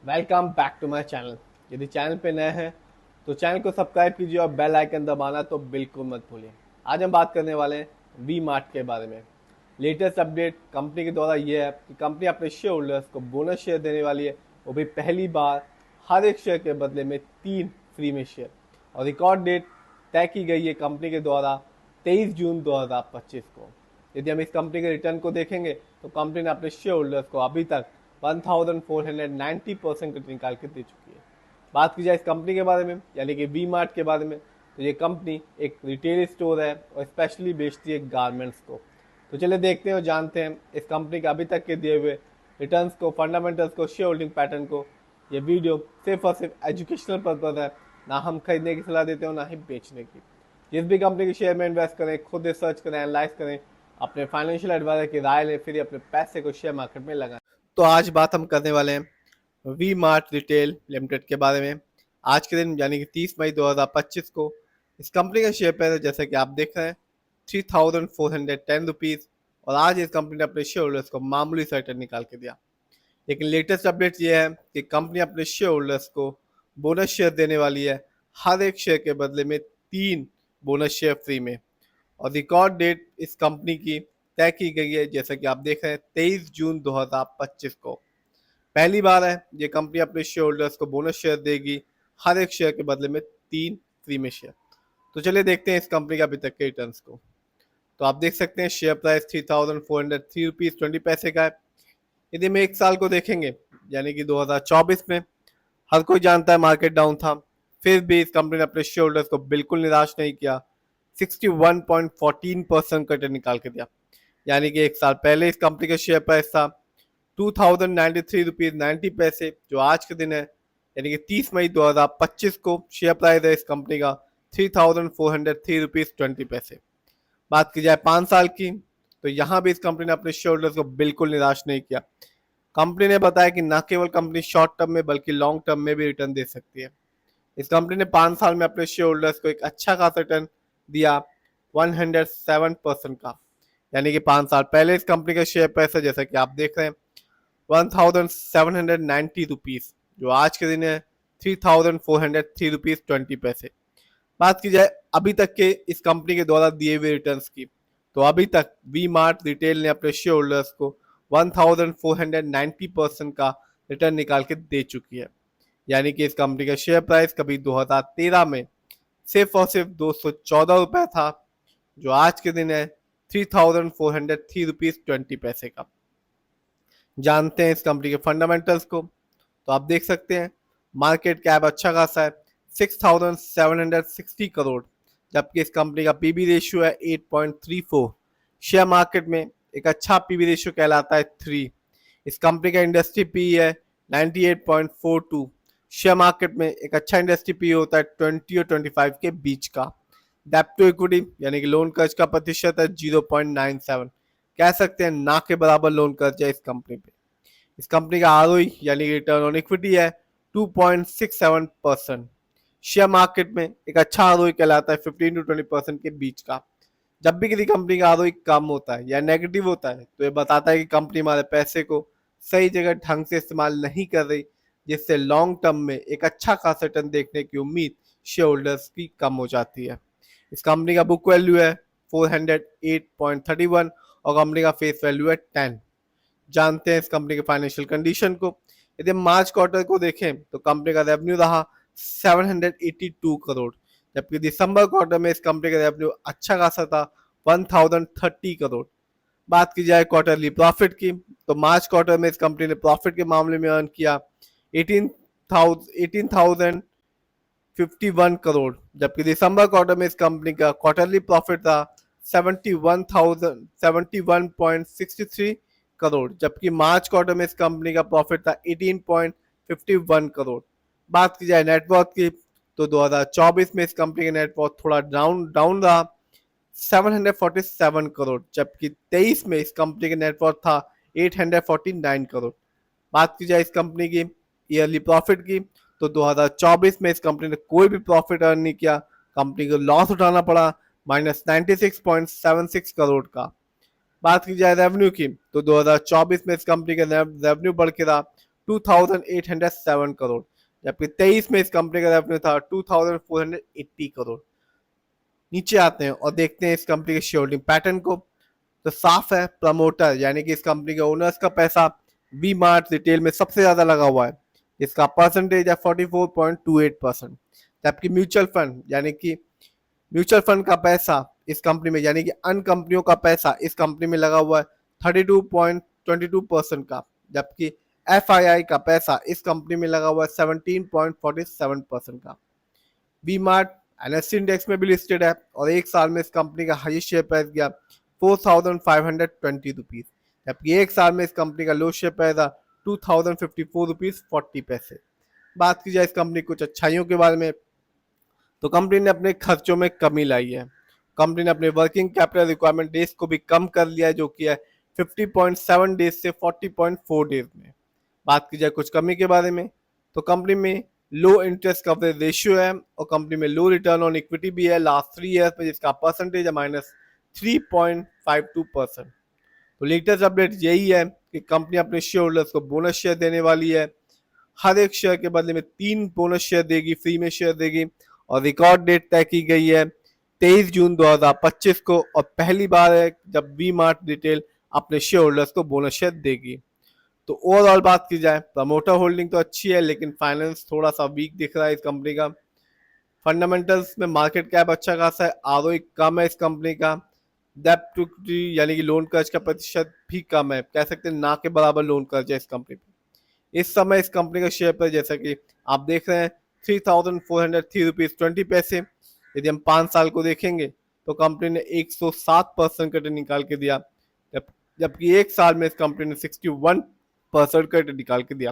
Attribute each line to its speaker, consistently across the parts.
Speaker 1: Welcome back to my channel. यदि channel पे नए हैं तो चैनल को सब्सक्राइब कीजिए और बेल आइकन दबाना तो बिल्कुल मत भूलिए। आज हम बात करने वाले हैं वी मार्ट के बारे में। लेटेस्ट अपडेट कंपनी के द्वारा ये है कि कंपनी अपने शेयर होल्डर्स को बोनस शेयर देने वाली है, वो भी पहली बार। हर एक शेयर के बदले में 3 फ्री में शेयर। और रिकॉर्ड डेट तय की गई है कंपनी के द्वारा 23 जून 2025 को। यदि हम इस कंपनी के रिटर्न को देखेंगे तो कंपनी ने अपने शेयर होल्डर्स को अभी तक 1490% कट निकाल के दे चुकी है। बात की जाए इस कंपनी के बारे में यानी कि वी मार्ट के बारे में, तो ये कंपनी एक रिटेल स्टोर है और स्पेशली बेचती है गारमेंट्स को। तो चलिए देखते हैं और जानते हैं इस कंपनी के अभी तक के दिए हुए रिटर्न्स को, फंडामेंटल्स को, शेयर होल्डिंग पैटर्न को। ये वीडियो सिर्फ और सिर्फ एजुकेशनल पर्पज है, ना हम खरीदने की सलाह देते हो ना ही बेचने की। जिस भी कंपनी के शेयर में इन्वेस्ट करें खुद रिसर्च करें, एनालाइज करें, अपने फाइनेंशियल एडवाइजर की राय लें, फिर अपने पैसे को शेयर मार्केट में लगाएं। तो आज बात हम करने वाले हैं वी मार्ट रिटेल लिमिटेड के बारे में। आज के दिन यानी कि 30 मई 2025 को इस कंपनी का शेयर प्राइस जैसे कि आप देख रहे हैं 3410 रुपीज़। और आज इस कंपनी ने अपने शेयर होल्डर्स को मामूली सा रिटर्न निकाल के दिया। लेकिन लेटेस्ट अपडेट ये है कि कंपनी अपने शेयर होल्डर्स को बोनस शेयर देने वाली है। हर एक शेयर के बदले में 3 बोनस शेयर फ्री में। और रिकॉर्ड डेट इस कंपनी की तय की गई है जैसा कि आप देख रहे हैं 23 जून 2025 को। पहली बार है ये कंपनी अपने शेयर होल्डर्स को बोनस शेयर देगी, हर एक शेयर के बदले में 3 फ्री में शेयर। तो चलिए देखते हैं इस कंपनी के अभी तक के रिटर्न्स को। तो आप देख सकते हैं शेयर प्राइस 3403 रुपीज़ 20 पैसे का है। यदि हम एक साल को देखेंगे यानी कि 2024 में, हर कोई जानता है मार्केट डाउन था, फिर भी इस कंपनी ने अपने शेयर होल्डर्स को बिल्कुल निराश नहीं किया। 61.14% का रिटर्न निकाल के दिया। यानी कि एक साल पहले इस कंपनी का शेयर प्राइस था 2093 रुपीज़ 90 पैसे, जो आज के दिन है यानी कि 30 मई 2025 को शेयर प्राइस है इस कंपनी का 3403 रुपीज़ 20 पैसे। बात की जाए 5 साल की, तो यहाँ भी इस कंपनी ने अपने शेयर होल्डर्स को बिल्कुल निराश नहीं किया। कंपनी ने बताया कि न केवल कंपनी शॉर्ट टर्म में बल्कि लॉन्ग टर्म में भी रिटर्न दे सकती है। इस कंपनी ने 5 साल में अपने शेयर होल्डर्स को एक अच्छा खासा रिटर्न दिया 107% का। यानी कि 5 साल पहले इस कंपनी का शेयर प्राइस है जैसा कि आप देख रहे हैं 1790 रुपीज़, जो आज के दिन है 3403 रुपीज़ 20 पैसे। बात की जाए अभी तक के इस कंपनी के द्वारा दिए हुए रिटर्न्स की, तो अभी तक वी मार्ट रिटेल ने अपने शेयर होल्डर्स को 1490% का रिटर्न निकाल के दे चुकी है। यानी कि इस कंपनी का शेयर प्राइस कभी 2013 में सिर्फ और सिर्फ 214 रुपये था, जो आज के दिन है 3403 रुपीज़ 20 पैसे का। जानते हैं इस कंपनी के फंडामेंटल्स को, तो आप देख सकते हैं मार्केट कैप अच्छा खासा है 6760 करोड़, जबकि इस कंपनी का पीबी रेशियो है 8.34। शेयर मार्केट में एक अच्छा पीबी रेशियो कहलाता है 3। इस कंपनी का इंडस्ट्री पी है 98.42। शेयर मार्केट में एक अच्छा इंडस्ट्री पी होता है 20 और 25 के बीच का। डेप्ट टू इक्विटी यानी कि लोन कर्ज का प्रतिशत है 0.97। कह सकते हैं ना के बराबर लोन कर्ज है इस कंपनी पे। इस कंपनी का आरओई यानी कि रिटर्न ऑन इक्विटी है 2.67%। शेयर मार्केट में एक अच्छा आरओई कहलाता है 15 to 20% के बीच का। जब भी किसी कंपनी का आरओई कम होता है या नेगेटिव होता है तो ये बताता है कि कंपनी हमारे पैसे को सही जगह ढंग से इस्तेमाल नहीं कर रही, जिससे लॉन्ग टर्म में एक अच्छा खासा रिटर्न देखने की उम्मीद शेयर होल्डर्स की कम हो जाती है। इस कंपनी का बुक वैल्यू है 408.31 और कंपनी का फेस वैल्यू है 10। जानते हैं इस कंपनी के फाइनेंशियल कंडीशन को। यदि हम मार्च क्वार्टर को देखें तो कंपनी का रेवेन्यू रहा 782 करोड़, जबकि दिसंबर क्वार्टर में इस कंपनी का रेवेन्यू अच्छा खासा था 1030 करोड़। बात की जाए क्वार्टरली प्रॉफिट की, तो मार्च क्वार्टर में इस कंपनी ने प्रॉफिट के मामले में अर्न किया 18,051 करोड़, जबकि दिसंबर क्वार्टर में इस कंपनी का क्वार्टरली प्रॉफिट था 71,071.63 करोड़, जबकि मार्च क्वार्टर में इस कंपनी का प्रॉफिट था 18.51 करोड़। बात की जाए नेटवर्थ की, तो 2024 में इस कंपनी का नेटवर्थ थोड़ा डाउन रहा 747 करोड़, जबकि 23 में इस कंपनी का नेटवर्थ था 849 करोड़। बात की जाए इस कंपनी की ईयरली प्रॉफिट की, तो 2024 में इस कंपनी ने कोई भी प्रॉफिट अर्न नहीं किया, कंपनी को लॉस उठाना पड़ा -96.76 करोड़ का। बात की जाए रेवेन्यू की, तो 2024 में इस कंपनी का रेवेन्यू बढ़ के रहा 2807 करोड़, जबकि 23 में इस कंपनी का रेवेन्यू था 2480 करोड़। नीचे आते हैं और देखते हैं इस कंपनी के शेयर होल्डिंग पैटर्न को। तो साफ है, प्रमोटर यानी कि इस कंपनी के ओनर्स का पैसा वी मार्ट रिटेल में सबसे ज्यादा लगा हुआ है। इसका परसेंटेज है 44.28%। जबकि म्यूचुअल फंड यानी कि म्यूचुअल फंड का पैसा इस कंपनी में यानी कि अन्य कंपनियों का पैसा इस कंपनी में लगा हुआ है 32.22% का। जबकि FII का पैसा इस कंपनी में लगा हुआ है 17.47% का। बी मार्ट NSE इंडेक्स में भी लिस्टेड है और एक साल में इस कंपनी का हाईएस्ट शेयर प्राइस गया 4520 रुपीज, जबकि एक साल में इस कंपनी का लो शेयर प्राइस था 2054 रुपीज 40 पैसे। बात की जाए इस कंपनी कुछ अच्छाइयों के बारे में, तो कंपनी ने अपने खर्चों में कमी लाई है। कंपनी ने अपने वर्किंग कैपिटल रिक्वायरमेंट डेज को भी कम कर लिया है, जो कि है 50.7 डेज से 40.4 डेज में। बात की जाए कुछ कमी के बारे में, तो कंपनी में लो इंटरेस्ट कवरेज रेशियो है और कंपनी में लो रिटर्न ऑन इक्विटी भी है लास्ट 3 ईयर्स में, जिसका परसेंटेज है -3.52%। तो लेटेस्ट अपडेट यही है कि कंपनी अपने शेयर होल्डर्स को बोनस शेयर देने वाली है। हर एक शेयर के बदले में 3 बोनस शेयर देगी, फ्री में शेयर देगी और रिकॉर्ड डेट तय की गई है 23 जून 2025 को, और पहली बार है जब वी मार्ट रिटेल अपने शेयर होल्डर्स को बोनस शेयर देगी। तो ओवरऑल बात की जाए, प्रमोटर होल्डिंग तो अच्छी है लेकिन फाइनेंस थोड़ा सा वीक दिख रहा है इस कंपनी का। फंडामेंटल्स में मार्केट कैप अच्छा खासा है, ROE कम है इस कंपनी का, डेब्ट टू इक्विटी यानी कि लोन कर्ज का प्रतिशत भी कम है, कह सकते हैं ना के बराबर लोन कर्ज है इस कंपनी पे। इस समय इस कंपनी का शेयर पर जैसा कि आप देख रहे हैं 3403 रुपीज 20 पैसे। यदि हम 5 साल को देखेंगे तो कंपनी ने 107% का रिटर्न निकाल के दिया, जबकि एक साल में इस कंपनी ने 61% का रिटर्न निकाल के दिया।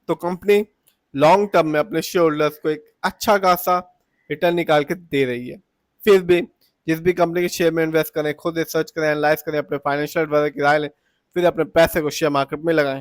Speaker 1: तो कंपनी लॉन्ग टर्म में अपने शेयर होल्डर्स को एक अच्छा खासा रिटर्न निकाल के दे रही है। फिर भी जिस भी कंपनी के शेयर में इन्वेस्ट करें, खुद रिसर्च करें, एनालाइज करें, अपने फाइनेंशियल एडवाइजर की राय लें, फिर अपने पैसे को शेयर मार्केट में लगाएं।